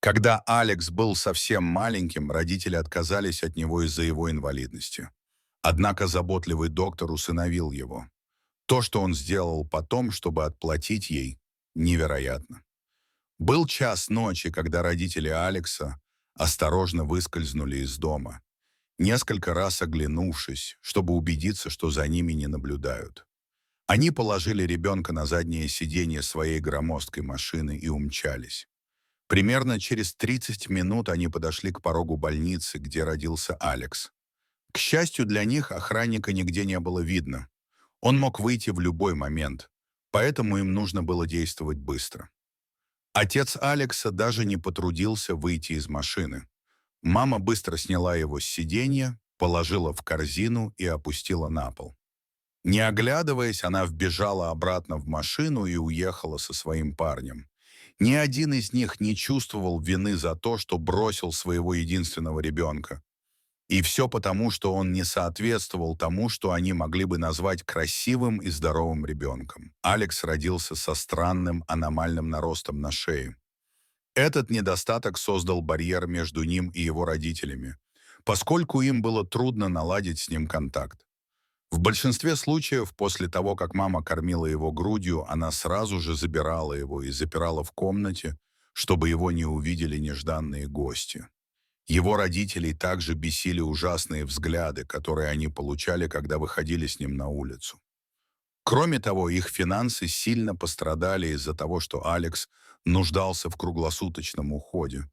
Когда Алекс был совсем маленьким, родители отказались от него из-за его инвалидности. Однако заботливый доктор усыновил его. То, что он сделал потом, чтобы отплатить ей, невероятно. Был час ночи, когда родители Алекса осторожно выскользнули из дома, несколько раз оглянувшись, чтобы убедиться, что за ними не наблюдают. Они положили ребенка на заднее сиденье своей громоздкой машины и умчались. Примерно через 30 минут они подошли к порогу больницы, где родился Алекс. К счастью для них, охранника нигде не было видно. Он мог выйти в любой момент, поэтому им нужно было действовать быстро. Отец Алекса даже не потрудился выйти из машины. Мама быстро сняла его с сиденья, положила в корзину и опустила на пол. Не оглядываясь, она вбежала обратно в машину и уехала со своим парнем. Ни один из них не чувствовал вины за то, что бросил своего единственного ребенка. И все потому, что он не соответствовал тому, что они могли бы назвать красивым и здоровым ребенком. Алекс родился со странным аномальным наростом на шее. Этот недостаток создал барьер между ним и его родителями, поскольку им было трудно наладить с ним контакт. В большинстве случаев, после того, как мама кормила его грудью, она сразу же забирала его и запирала в комнате, чтобы его не увидели нежданные гости. Его родителей также бесили ужасные взгляды, которые они получали, когда выходили с ним на улицу. Кроме того, их финансы сильно пострадали из-за того, что Алекс нуждался в круглосуточном уходе.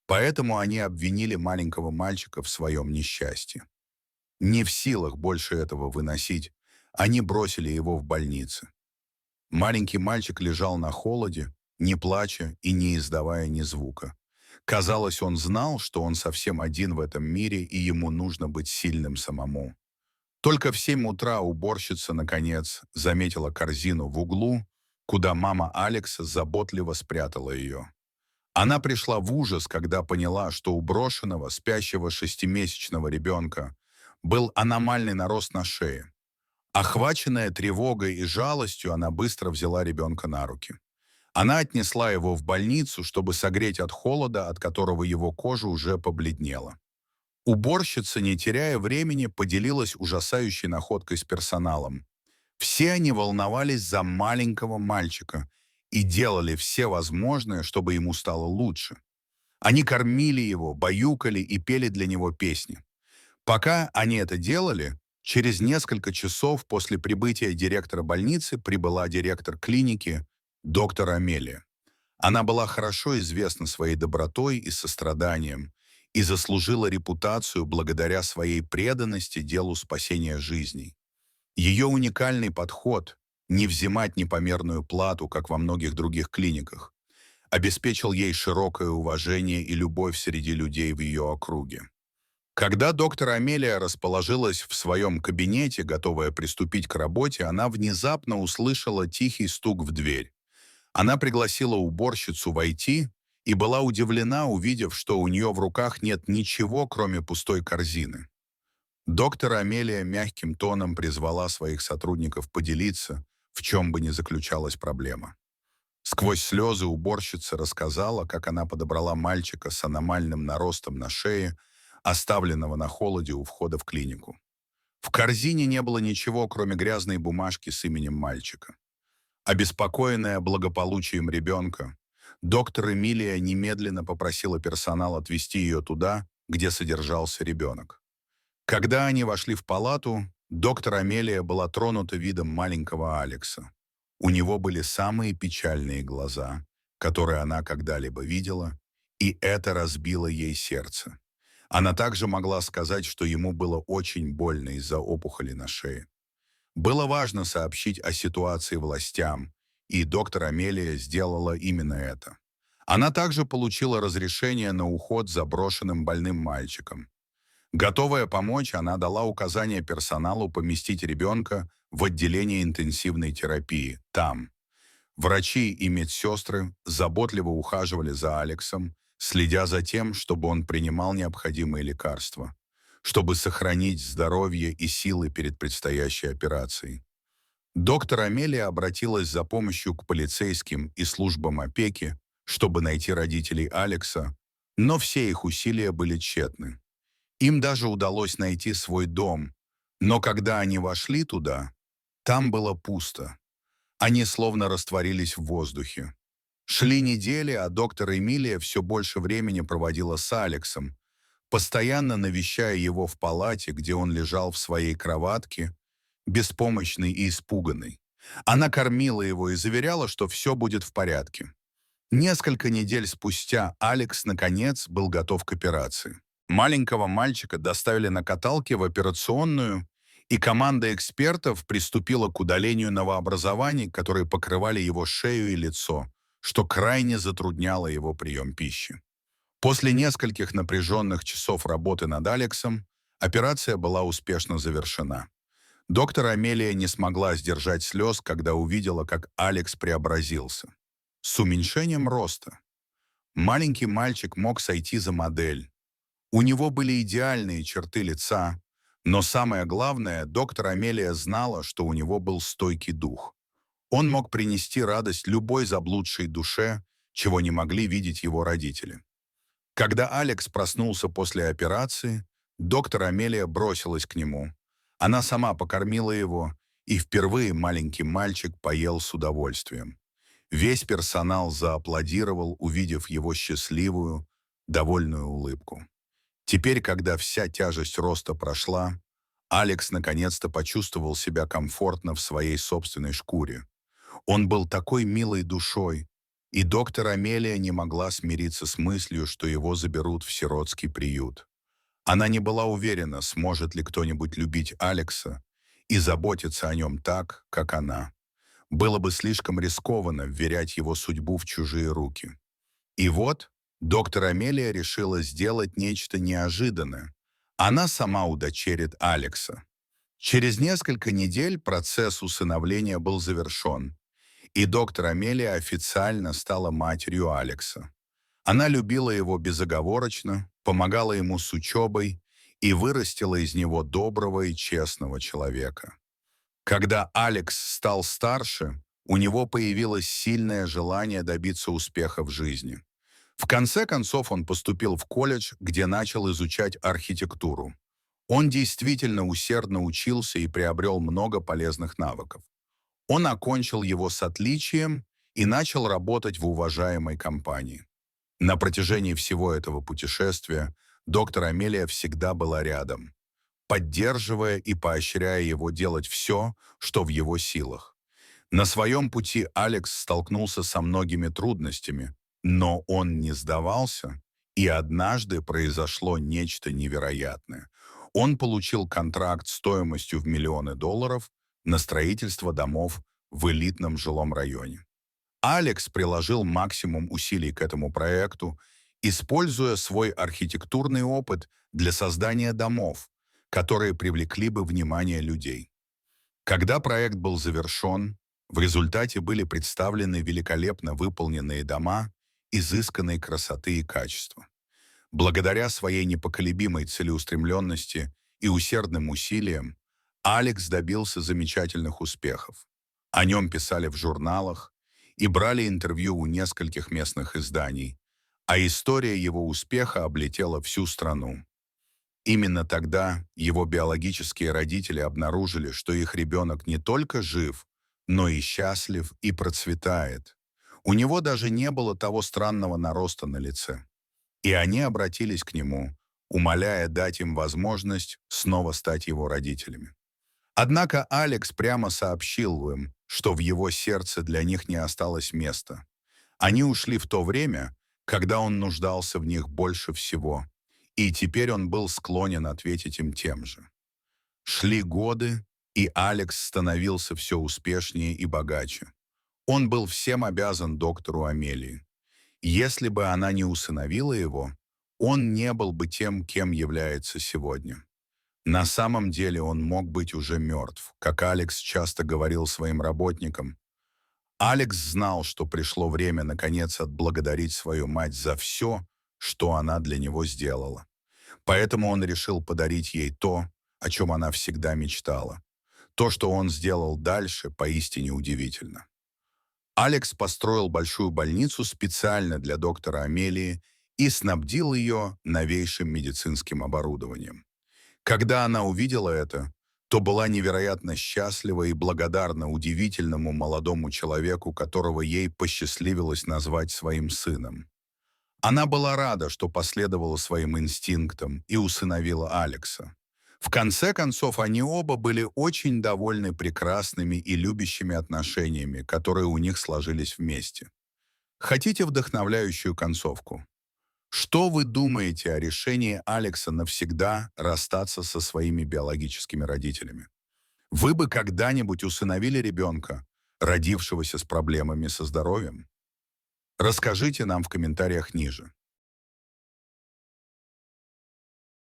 Поэтому они обвинили маленького мальчика в своем несчастье. Не в силах больше этого выносить, они бросили его в больнице. Маленький мальчик лежал на холоде, не плача и не издавая ни звука. Казалось, он знал, что он совсем один в этом мире, и ему нужно быть сильным самому. Только в 7 утра уборщица, наконец, заметила корзину в углу, куда мама Алекса заботливо спрятала ее. Она пришла в ужас, когда поняла, что у брошенного, спящего 6-месячного ребенка был аномальный нарост на шее. Охваченная тревогой и жалостью, она быстро взяла ребенка на руки. Она отнесла его в больницу, чтобы согреть от холода, от которого его кожа уже побледнела. Уборщица, не теряя времени, поделилась ужасающей находкой с персоналом. Все они волновались за маленького мальчика и делали все возможное, чтобы ему стало лучше. Они кормили его, баюкали и пели для него песни. Пока они это делали, через несколько часов после прибытия директора больницы прибыла директор клиники, доктор Амелия. Она была хорошо известна своей добротой и состраданием и заслужила репутацию благодаря своей преданности делу спасения жизней. Ее уникальный подход — не взимать непомерную плату, как во многих других клиниках, обеспечил ей широкое уважение и любовь среди людей в ее округе. Когда доктор Амелия расположилась в своем кабинете, готовая приступить к работе, она внезапно услышала тихий стук в дверь. Она пригласила уборщицу войти и была удивлена, увидев, что у нее в руках нет ничего, кроме пустой корзины. Доктор Амелия мягким тоном призвала своих сотрудников поделиться, в чем бы ни заключалась проблема. Сквозь слезы уборщица рассказала, как она подобрала мальчика с аномальным наростом на шее, оставленного на холоде у входа в клинику. В корзине не было ничего, кроме грязной бумажки с именем мальчика. Обеспокоенная благополучием ребенка, доктор Эмилия немедленно попросила персонал отвезти ее туда, где содержался ребенок. Когда они вошли в палату, доктор Амелия была тронута видом маленького Алекса. У него были самые печальные глаза, которые она когда-либо видела, и это разбило ей сердце. Она также могла сказать, что ему было очень больно из-за опухоли на шее. Было важно сообщить о ситуации властям, и доктор Амелия сделала именно это. Она также получила разрешение на уход за брошенным больным мальчиком. Готовая помочь, она дала указание персоналу поместить ребенка в отделение интенсивной терапии там. Врачи и медсестры заботливо ухаживали за Алексом, следя за тем, чтобы он принимал необходимые лекарства, чтобы сохранить здоровье и силы перед предстоящей операцией. Доктор Амелия обратилась за помощью к полицейским и службам опеки, чтобы найти родителей Алекса, но все их усилия были тщетны. Им даже удалось найти свой дом, но когда они вошли туда, там было пусто. Они словно растворились в воздухе. Шли недели, а доктор Эмилия все больше времени проводила с Алексом, постоянно навещая его в палате, где он лежал в своей кроватке, беспомощный и испуганный. Она кормила его и заверяла, что все будет в порядке. Несколько недель спустя Алекс, наконец, был готов к операции. Маленького мальчика доставили на каталке в операционную, и команда экспертов приступила к удалению новообразований, которые покрывали его шею и лицо, что крайне затрудняло его прием пищи. После нескольких напряженных часов работы над Алексом операция была успешно завершена. Доктор Амелия не смогла сдержать слез, когда увидела, как Алекс преобразился. С уменьшением роста. Маленький мальчик мог сойти за модель. У него были идеальные черты лица, но самое главное, доктор Амелия знала, что у него был стойкий дух. Он мог принести радость любой заблудшей душе, чего не могли видеть его родители. Когда Алекс проснулся после операции, доктор Амелия бросилась к нему. Она сама покормила его, и впервые маленький мальчик поел с удовольствием. Весь персонал зааплодировал, увидев его счастливую, довольную улыбку. Теперь, когда вся тяжесть роста прошла, Алекс наконец-то почувствовал себя комфортно в своей собственной шкуре. Он был такой милой душой, и доктор Амелия не могла смириться с мыслью, что его заберут в сиротский приют. Она не была уверена, сможет ли кто-нибудь любить Алекса и заботиться о нем так, как она. Было бы слишком рискованно вверять его судьбу в чужие руки. И вот доктор Амелия решила сделать нечто неожиданное. Она сама удочерит Алекса. Через несколько недель процесс усыновления был завершен, и доктор Амелия официально стала матерью Алекса. Она любила его безоговорочно, помогала ему с учебой и вырастила из него доброго и честного человека. Когда Алекс стал старше, у него появилось сильное желание добиться успеха в жизни. В конце концов он поступил в колледж, где начал изучать архитектуру. Он действительно усердно учился и приобрел много полезных навыков. Он окончил его с отличием и начал работать в уважаемой компании. На протяжении всего этого путешествия доктор Амелия всегда была рядом, поддерживая и поощряя его делать все, что в его силах. На своем пути Алекс столкнулся со многими трудностями, но он не сдавался, и однажды произошло нечто невероятное. Он получил контракт стоимостью в миллионы долларов на строительство домов в элитном жилом районе. Алекс приложил максимум усилий к этому проекту, используя свой архитектурный опыт для создания домов, которые привлекли бы внимание людей. Когда проект был завершен, в результате были представлены великолепно выполненные дома изысканной красоты и качества. Благодаря своей непоколебимой целеустремленности и усердным усилиям, Алекс добился замечательных успехов. О нем писали в журналах и брали интервью у нескольких местных изданий, а история его успеха облетела всю страну. Именно тогда его биологические родители обнаружили, что их ребенок не только жив, но и счастлив и процветает. У него даже не было того странного нароста на лице. И они обратились к нему, умоляя дать им возможность снова стать его родителями. Однако Алекс прямо сообщил им, что в его сердце для них не осталось места. Они ушли в то время, когда он нуждался в них больше всего, и теперь он был склонен ответить им тем же. Шли годы, и Алекс становился все успешнее и богаче. Он был всем обязан доктору Амелии. Если бы она не усыновила его, он не был бы тем, кем является сегодня. На самом деле он мог быть уже мертв, как Алекс часто говорил своим работникам. Алекс знал, что пришло время наконец отблагодарить свою мать за все, что она для него сделала. Поэтому он решил подарить ей то, о чем она всегда мечтала. То, что он сделал дальше, поистине удивительно. Алекс построил большую больницу специально для доктора Амелии и снабдил ее новейшим медицинским оборудованием. Когда она увидела это, то была невероятно счастлива и благодарна удивительному молодому человеку, которого ей посчастливилось назвать своим сыном. Она была рада, что последовала своим инстинктам и усыновила Алекса. В конце концов, они оба были очень довольны прекрасными и любящими отношениями, которые у них сложились вместе. Хотите вдохновляющую концовку? Что вы думаете о решении Алекса навсегда расстаться со своими биологическими родителями? Вы бы когда-нибудь усыновили ребенка, родившегося с проблемами со здоровьем? Расскажите нам в комментариях ниже.